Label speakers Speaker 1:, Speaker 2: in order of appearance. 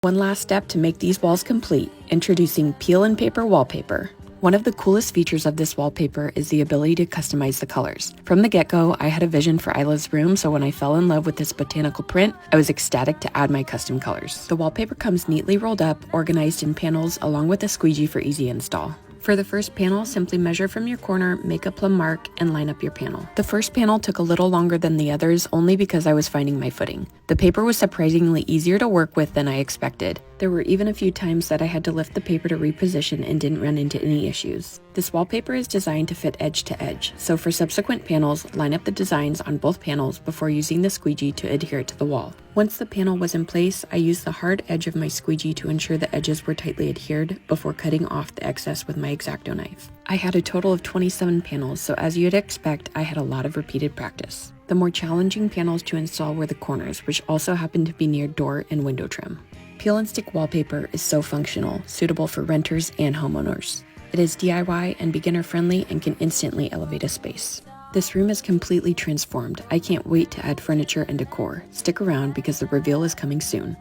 Speaker 1: One last step to make these walls complete, introducing Peel and Paper Wallpaper. One of the coolest features of this wallpaper is the ability to customize the colors. From the get-go, I had a vision for Isla's room, so when I fell in love with this botanical print, I was ecstatic to add my custom colors. The wallpaper comes neatly rolled up, organized in panels, along with a squeegee for easy install. For the first panel, simply measure from your corner, make a plumb mark, and line up your panel. The first panel took a little longer than the others, only because I was finding my footing. The paper was surprisingly easier to work with than I expected. There were even a few times that I had to lift the paper to reposition and didn't run into any issues. This wallpaper is designed to fit edge to edge, so for subsequent panels, line up the designs on both panels before using the squeegee to adhere it to the wall. Once the panel was in place, I used the hard edge of my squeegee to ensure the edges were tightly adhered before cutting off the excess with my X-Acto knife. I had a total of 27 panels, so as you'd expect, I had a lot of repeated practice. The more challenging panels to install were the corners, which also happened to be near door and window trim. Peel and stick wallpaper is so functional, suitable for renters and homeowners. It is DIY and beginner friendly and can instantly elevate a space. This room is completely transformed. I can't wait to add furniture and decor. Stick around because the reveal is coming soon.